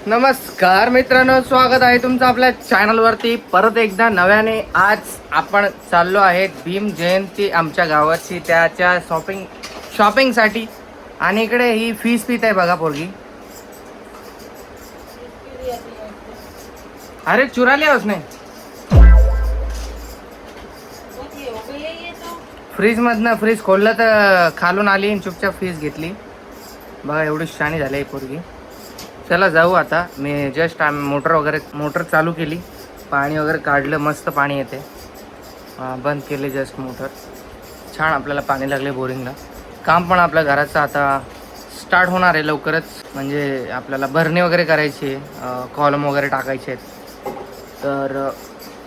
नमस्कार मित्रांनो, स्वागत आहे तुमचं आपल्या चॅनलवरती परत एकदा नव्याने. आज आपण चाललो आहे भीम जयंती आमच्या गावाची, त्याच्या शॉपिंगसाठी. आणि इकडे ही फीस पित आहे बघा पोरगी. अरे चुरा लिया उसने फ्रीज मधनं. फ्रीज खोललं तर खालून आली आणि चुपचाप फीस घेतली बघा. एवढी शाणी झाली आहे पोरगी. चला जाऊ आता. मी जस्ट मोटर चालू केली, पाणी वगैरे काढलं, मस्त पाणी येते. बंद केले जस्ट मोटर. छान आपल्याला पाणी लागले बोरिंगला. काम पण आपल्या घराचं आता स्टार्ट होणार आहे लवकरच. म्हणजे आपल्याला भरणी वगैरे करायची आहे, कॉलम वगैरे टाकायचे आहेत. तर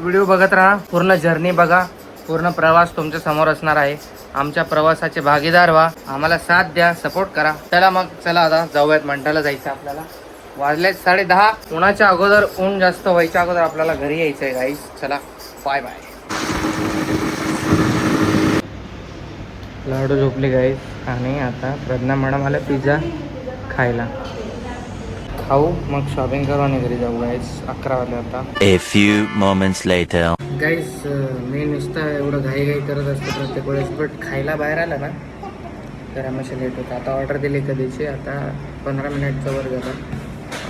व्हिडिओ बघत राहा, पूर्ण जर्नी बघा, पूर्ण प्रवास तुमच्या समोर असणार आहे. आमच्या प्रवासाचे भागीदार व्हा, आम्हाला साथ द्या, सपोर्ट करा. चला आता जाऊयात. मंठाला जायचं आपल्याला. वाजलेत 10:30. उन्हाच्या अगोदर, ऊन जास्त व्हायच्या अगोदर आपल्याला घरी यायचं आहे गाईस. चला बाय बाय. लाडू झोपली गाईस. आणि आता प्रज्ञा मॅडम आल्या पिझ्झा खायला. खाऊ मग शॉपिंग करू आणि घरी जाऊ गाईस. 11 वाजले आता. A few moments later. गाईस मी नुसतं एवढं घाई करत असतो प्रत्येक वेळेस, बट खायला बाहेर आला ना तर हमेशा लेट होतं. आता ऑर्डर दिली कधीची, आता 15 मिनिटचा वर झाला.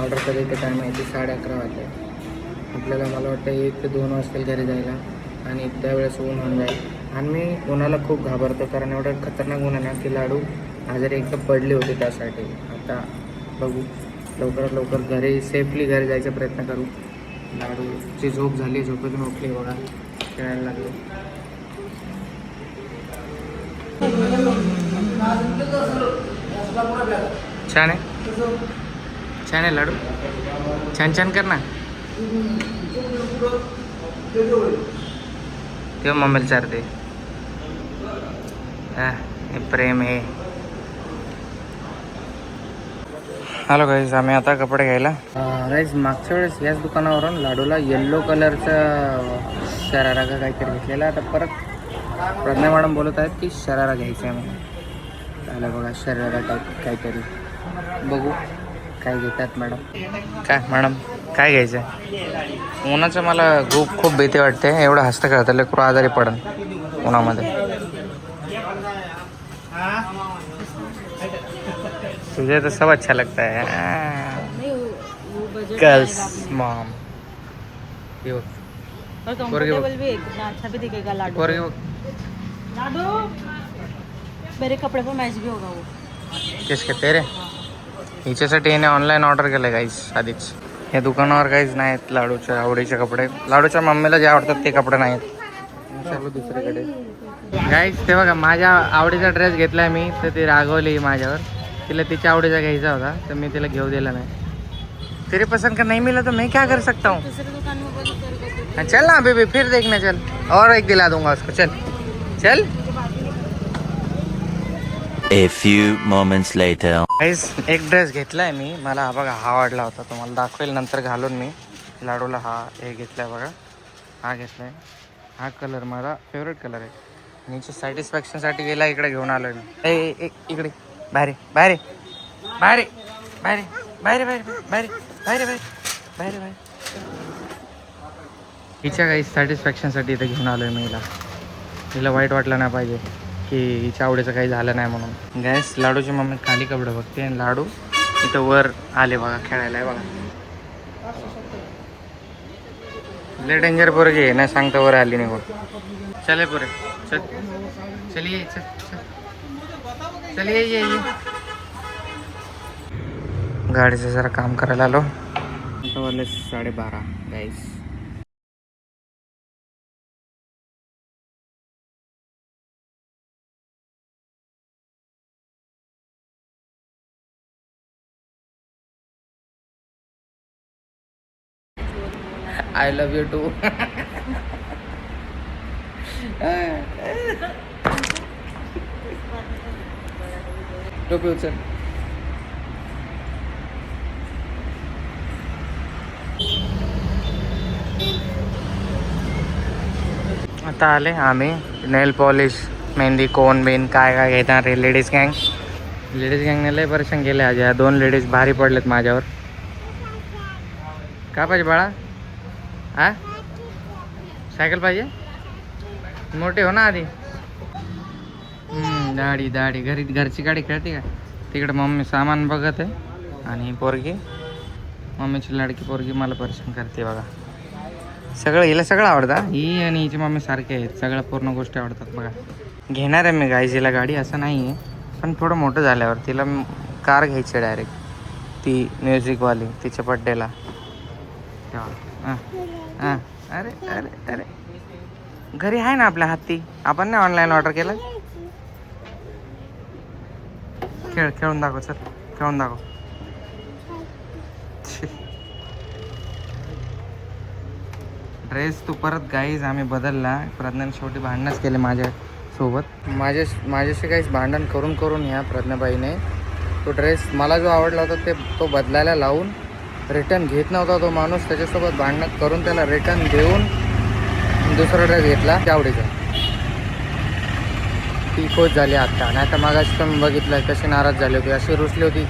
ऑर्डर कधी ते काय माहिती. 11:30 वाजले आपल्याला. मला वाटतं 1 ते 2 वाजतील घरी जायला. आणि त्यावेळेस ऊन होऊन जाईल. आणि मी उन्हाला खूप घाबरतो, कारण एवढं खतरनाक ऊन आहे ना की लाडू आजारी एकदम पडली होती. त्यासाठी आता बघू, लवकरात लवकर घरी सेफली घरी जायचा प्रयत्न करू. लाडूची झोप झाली, झोपेतून उठली बघा, खेळायला लागली. छान आहे, छान आहे लाडू. छान छान कर ना. तेव्हा मम्मीला चारते. हे प्रेम आहे. हॅलो गाईज, आम्ही आता कपडे घ्यायला. गाईज मागच्या वेळेस याच दुकानावरून लाडूला येल्लो कलरचा शरारा का काहीतरी घेतलेला. आता परत प्रज्ञा मॅडम बोलत आहेत की शरारा घ्यायचा आहे म्हणून. त्याला बघा शरारा टाईप काहीतरी. बघू काय घेतात मॅडम. काय मॅडम काय घ्यायचं आहे? उन्हाचं मला खूप भीती वाटते. एवढं हसतं करतं लेकरू आजारी पडन उन्हामध्ये. तुझे तो सब अच्छा लगता है गर्ल्स मॉम. मेरे कपड़े पर मैच भी होगा वो. किसके तेरे? हिच्यासाठी याने ऑनलाईन ऑर्डर केलं गाईस आधीच. या दुकानावर काहीच नाहीत लाडूच्या आवडीचे कपडे. लाडूच्या मम्मीला जे आवडतात ते कपडे नाहीत. चालू दुसरीकडे गाईस. ते बघा माझ्या आवडीचा ड्रेस घेतलाय मी, तर ती रागवली माझ्यावर. तिला तिच्या आवडीचा घ्यायचा होता तर मी तिला घेऊ दिला नाही. तेरे पसंद का नहीं मिला तो मैं क्या कर सकता हूँ. दूसरे दुकान में बोल कर चल ना बेबी, फिर देखना. चल और एक दिला दूंगा उसको. चल चल. A few moments later. गाईस एक ड्रेस घेतलाय मी. मला हा बघा हा आवडला होता, तुम्हाला दाखवेल नंतर घालून मी. लाडूला हा हे घेतलाय बघा, हा घेतलाय. हा कलर माझा फेवरेट कलर आहे. नीचे सॅटिस्फॅक्शनसाठी गेला, इकडे घेऊन आलोय मी. इकडे बाहेर बाहेर बाहेर बाहेर बाहेर बाहेर बाहेर बाहेर बाहेर बाहेर. हिच्या काही सॅटिस्फॅक्शनसाठी इथे घेऊन आलोय मी हिला. हिला वाईट वाटलं नाही पाहिजे की हिच्या आवडीचं काही झालं नाही म्हणून. गॅस लाडूची मम्मी खाली कपडे बघते आणि लाडू इथं वर आले बघा खेळायला. आहे बघा, लय डेंजर पोरगी आहे ना, सांगता वर आली निघून. चले पोरे चल. चलिए चलिए ये. गाडीचं जरा काम करायला आलो. आता वाजले 12:30 guys. I love you too. टोपी उचल. आता आले आम्ही. नेल पॉलिश, मेहंदी, कोन बिन काय काय घेणार आहे. लेडीज गँगने लय परेशान केले आज. या 2 लेडीज भारी पडलेत माझ्यावर. का पाहिजे बाळा? हा सायकल पाहिजे? मोठे हो ना आधी. दाढी दाढी घरची गाडी खेळते का? तिकडे मम्मी सामान बघत आहे आणि पोरगी मम्मीची लाडकी पोरगी मला परेशान करते बघा. हिला सगळं आवडतं. ही आणि हिची मम्मी सारखे आहेत, सगळ्या पूर्ण गोष्टी आवडतात बघा. घेणार आहे मी गाईज हिला गाडी, असं नाही आहे, पण थोडं मोठं झाल्यावर तिला कार घ्यायची डायरेक्ट, ती म्युझिकवाली तिच्या बड्डेला. हां अरे अरे अरे घरी आहे ना आपल्या हत्ती, आपण नाही ऑनलाईन ऑर्डर केलं. खेळून दाखव, चल खेळून दाखव. ड्रेस तू परत गाईज आम्ही बदलला. प्रज्ञाने शेवटी भांडणच केले माझ्यासोबत. माझ्याशी काहीच भांडण करून ह्या प्रज्ञाबाईने तो ड्रेस मला जो आवडला होता तो बदलायला लावून रिटर्न घेत नव्हता तो माणूस. त्याच्यासोबत भांडण करून त्याला रिटर्न देऊन दुसरा ड्रेस घेतला आवडीचा. ती खोच झाली आत्ता. नाही तर मागाशी पण बघितलं कशी नाराज झाली होती, अशी रुसली होती,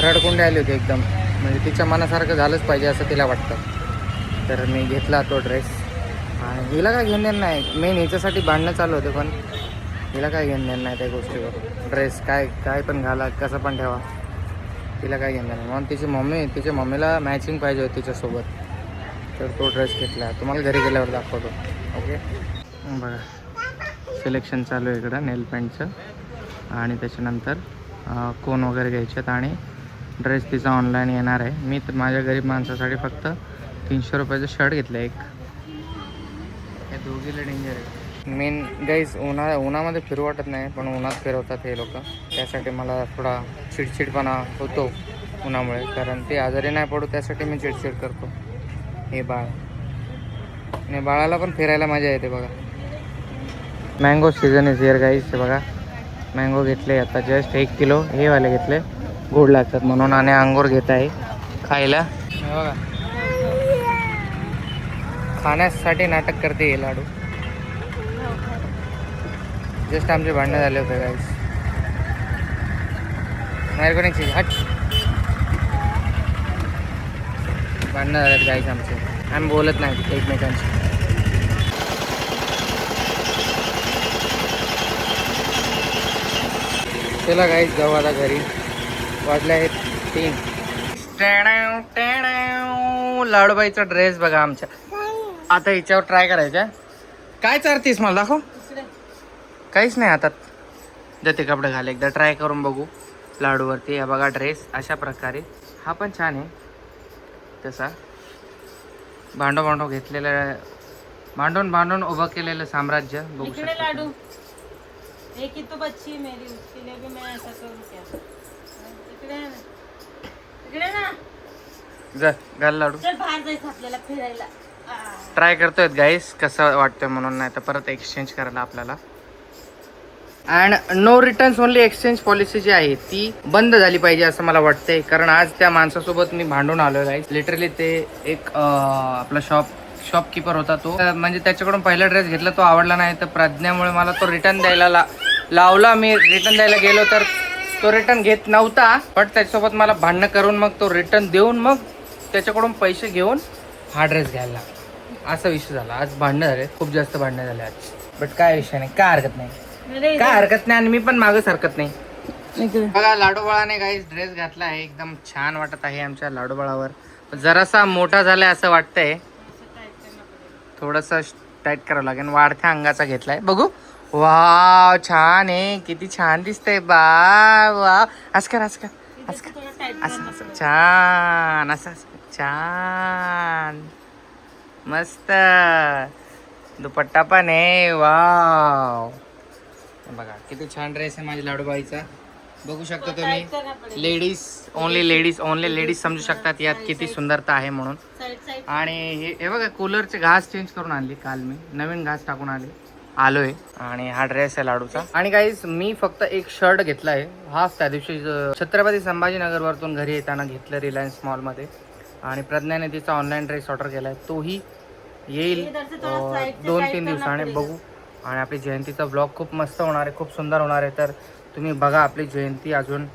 रडकुंडी आली होती एकदम. म्हणजे तिच्या मनासारखं झालंच पाहिजे असं तिला वाटतं. तर मी घेतला तो ड्रेस आणि हिला काय घेणं नाही. मेन हिच्यासाठी भांडणं चालू होते, पण हिला काय घेणं नाही त्या गोष्टीवर. ड्रेस काय पण घाला, कसं पण ठेवा, तिला काय घेणं नाही. म्हणून तिच्या मम्मीला मॅचिंग पाहिजे होती तिच्यासोबत, तर तो ड्रेस घेतला. तुम्हाला घरी गेल्यावर दाखवतो. ओके बघा सिलेक्शन चालू आहे इकडं नेल पेंटचं, आणि त्याच्यानंतर कोन वगैरे घ्यायच्यात आणि ड्रेस तिचा ऑनलाईन येणार आहे. मी तर माझ्या गरीब माणसासाठी फक्त 300 रुपयाचं शर्ट घेतलं एक. हे दोघीला डेंजर आहे. मेन गाईज उन्हामध्ये फिरू वाटत नाही, पण उन्हात फिरवतात हे लोक. त्यासाठी मला थोडा चिडचिडपणा होतो उन्हामुळे, कारण ते आजारी नाही पडू त्यासाठी मी चिडचिड करतो. हे बाळ आणि बाळाला पण फिरायला मजा येते बघा. Mango season is here guys. हे बघा मँगो घेतले आता जस्ट 1 किलो. हे वाले घेतले, गोड लागतात म्हणून. आणि अंगूर घेत आहे खायला. हे बघा खाण्यासाठी नाटक करते हे लाडू. जस्ट आमचे भांडणं झाले होते गाईज. मेरे चीज हट. भांडणं झालेत गाईज आमचे. आम्ही बोलत नाही एकमेकांशी. चला गाईज जाऊ आता घरी. वाजले आहेत 3. लाडूबाईचा ड्रेस बघा आमच्या. आता हिच्यावर ट्राय करायचा. काय चालतीस मला दाखव. काहीच नाही हातात. जाते कपडे घाल, एकदा ट्राय करून बघू लाडूवरती. हा बघा ड्रेस अशा प्रकारे. हा पण छान आहे तसा. भांडो घेतलेलं, भांडून उभं केलेलं साम्राज्य बघू शकता. लाडू एक ही तो बच्ची मेरी, उसके लिए भी मैं ऐसा करूं क्या? इकडे ना जा घाल लाडू. चल बाहेर जायचं आपल्याला फिरायला. ट्राय करतोय गाईस कसं वाटतंय म्हणून, नाही तर परत एक्सचेंज करायला आपल्याला. And no returns only exchange policy जी आहे ती बंद झाली पाहिजे असं मला वाटतंय. कारण आज त्या माणसासोबत मी भांडून आलोय गाईस. लिटरली ते एक आपला शॉपकीपर होता तो, म्हणजे त्याच्याकडून पहिला ड्रेस घेतला, तो आवडला नाही, तर प्रज्ञामुळे मला तो रिटर्न द्यायला लावला. मी रिटर्न द्यायला गेलो तर तो रिटर्न घेत नव्हता, बट त्याच्यासोबत मला भांडणं करून मग तो रिटर्न देऊन मग त्याच्याकडून पैसे घेऊन हा ड्रेस घ्यायला, असा विषय झाला. आज भांडणं झाले, खूप जास्त भांडणं झाले आज. बट काय विषय नाही, काय हरकत नाही आणि मी पण मागच हरकत नाही. बघा लाडूबाळाने गाईस ड्रेस घातला आहे, एकदम छान वाटत आहे आमच्या लाडूबाळावर. जरासा मोठा झालाय असं वाटतंय, थोडंसं टाईट करावं लागेल. वाढत्या अंगाचा घेतलाय, बघू. वाव छान आहे, किती छान दिसतंय बा. वा असं छान, असं छान मस्त. दुपट्टा पण आहे. वाव बघा किती छान ड्रेस आहे माझ्या लाडूबाईचा. बघू शकता तुम्ही. ओनली लेडीज समजू शकतात यात किती सुंदरता आहे म्हणून. आणि हे बघा कूलरचे घास चेंज करून आणली काल, मी नवीन घास टाकून आलोय. आणि हा ड्रेस आहे लाडूचा. आणि गाईस मी फक्त एक शर्ट घेतला आहे, हाच त्या दिवशी छत्रपती संभाजीनगर वरतून घरी येताना घेतलं रिलायन्स मॉलमध्ये. आणि प्रज्ञाने तिचा ऑनलाईन ड्रेस ऑर्डर केलाय, तोही येईल 2-3 दिवसाने बघू. आणि आपली जयंतीचा ब्लॉग खूप मस्त होणार आहे, खूप सुंदर होणार आहे. तर तुम्ही बघा आपली जयंती. अजून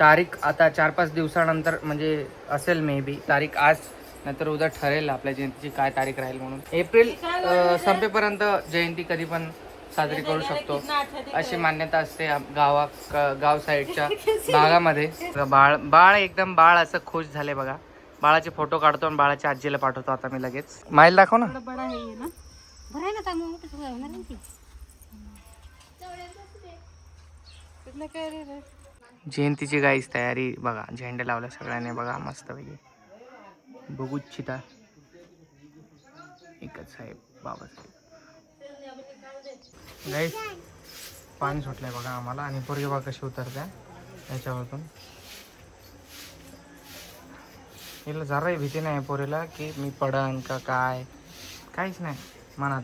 तारीख आता 4-5 दिवसानंतर म्हणजे असेल मे बी. तारीख आज नंतर उद्या ठरेल आपल्या जयंतीची काय तारीख राहील म्हणून. एप्रिल संपेपर्यंत जयंती कधी पण साजरी करू शकतो अशी मान्यता असते गाव साईडच्या भागामध्ये. बाळ एकदम बाळ असं खुश झाले बघा. बाळाचे फोटो काढतो आणि बाळाच्या आजीला पाठवतो आता मी लगेच. माईल दाखव ना. बड़ा है ये ना, भराय ना तामो मोठं होणार नाही ती. कितना कह रहे रे. जयंतीची गाईच तयारी बघा. झेंडे लावले सगळ्यांनी बघा मस्तपैकी. बघू इच्छिता एकच साहेब बाबासाहेब. गाईस पाणी सुटलंय बघा आम्हाला आणि पोरगी बघा कशी उतरत्या याच्यावरतून. हिला जराही भीती नाही पोरीला की मी पडन का काय, काहीच नाही मनात.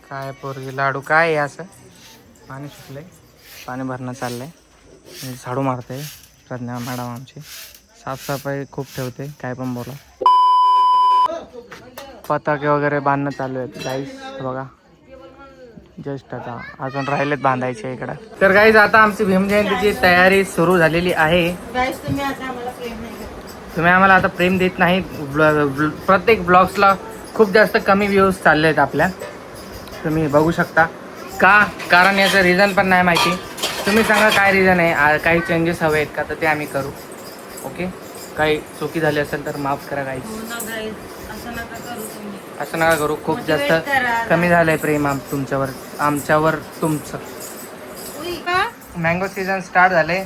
काय पोरगी लाडू काय आहे असं. पाणी सुटलंय, पाणी भरणं चाललंय. झाडू मारते प्रज्ञा मॅडम आमची. साफसफाई खूप ठेवते काय पण बोला. पताके वगैरे बांधणं चालू आहेत गाईस बघा. जस्ट आता अजून राहिलेत बांधायचे इकडं. तर गाईज आता आमची भीम जयंतीची तयारी सुरू झालेली आहे. गाइस तुम्ही आता आम्हाला प्रेम नाही करत. तुम्ही आम्हाला आता प्रेम देत नाही. प्रत्येक ब्लॉग्सला खूप जास्त कमी व्ह्यूज चालले आहेत आपल्या. तुम्ही बघू शकता का. कारण याचं रिझन पण नाही माहिती. तुम्ही सांगा काय रिझन आहे. काही चेंजेस हवे आहेत का तर ते आम्ही करू. ओके. काही चुकी झाली असेल तर माफ करा गाईज. हो ना गाइस, असं नका करू तुम्ही. असं नका करू. खूप Motivate जास्त करा. कमी झालंय प्रेम तुमच्यावर आमच्यावर तुमचं. उई का. मँगो सीझन स्टार्ट झाले.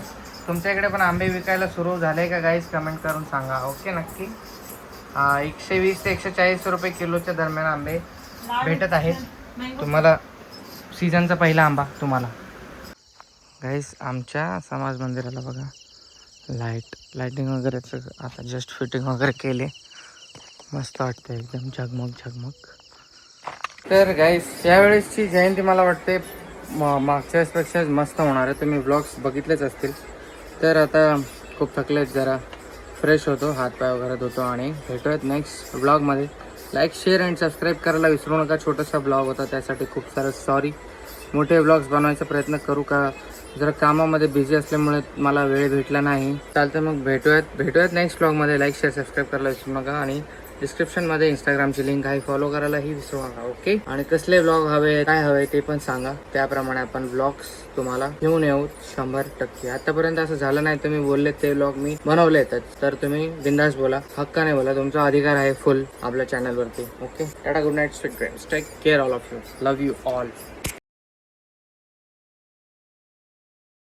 तुमच्या इकडे पण आंबे विकायला सुरू झाले का गाईज कमेंट करून सांगा. ओके नक्की. 120 ते 140 रुपये किलोच्या दरम्यान आंबे भेटत आहेत तुम्हाला. सीझनचा पहिला आंबा तुम्हाला. गाईज आमच्या समाज मंदिराला बघा लाईटिंग वगैरे आता जस्ट फिटिंग वगैरे केले. मस्त वाटतं एकदम झगमग झगमग. तर गाईज यावेळेसची जयंती मला वाटते मागच्या वेळेसपेक्षा मस्त होणार आहे. तुम्ही व्लॉग्स बघितलेच असतील. तर आता खूप थकलेत जरा फ्रेश होतो, हातपाय वगैरे धुतो आणि भेटूयात नेक्स्ट व्लॉगमध्ये. लाईक शेअर अँड सबस्क्राईब करायला विसरू नका. छोटासा ब्लॉग होता त्यासाठी खूप सारं सॉरी. मोठे व्लॉग्स बनवायचा प्रयत्न करू का. जरा कामामध्ये बिझी असल्यामुळे मला वेळ भेटला नाही. चालतं मग भेटूयात नेक्स्ट व्लॉगमध्ये. लाईक शेअर सबस्क्राईब करायला विसरू नका आणि डिस्क्रिप्शनमध्ये इंस्टाग्रामची लिंक आहे, फॉलो करायलाही विसरू नका. ओके. आणि कसले व्लॉग हवे काय हवे ते पण सांगा. त्याप्रमाणे आपण व्लॉग्स तुम्हाला घेऊन येऊ 100%. आतापर्यंत असं झालं नाही तुम्ही बोलले ते व्लॉग मी बनवलेत तर तुम्ही बिंदास बोला, हक्काने बोला. तुमचा अधिकार आहे फुल आपल्या चॅनलवरती. Okay. Tata, good night, take care all of you. Love you all.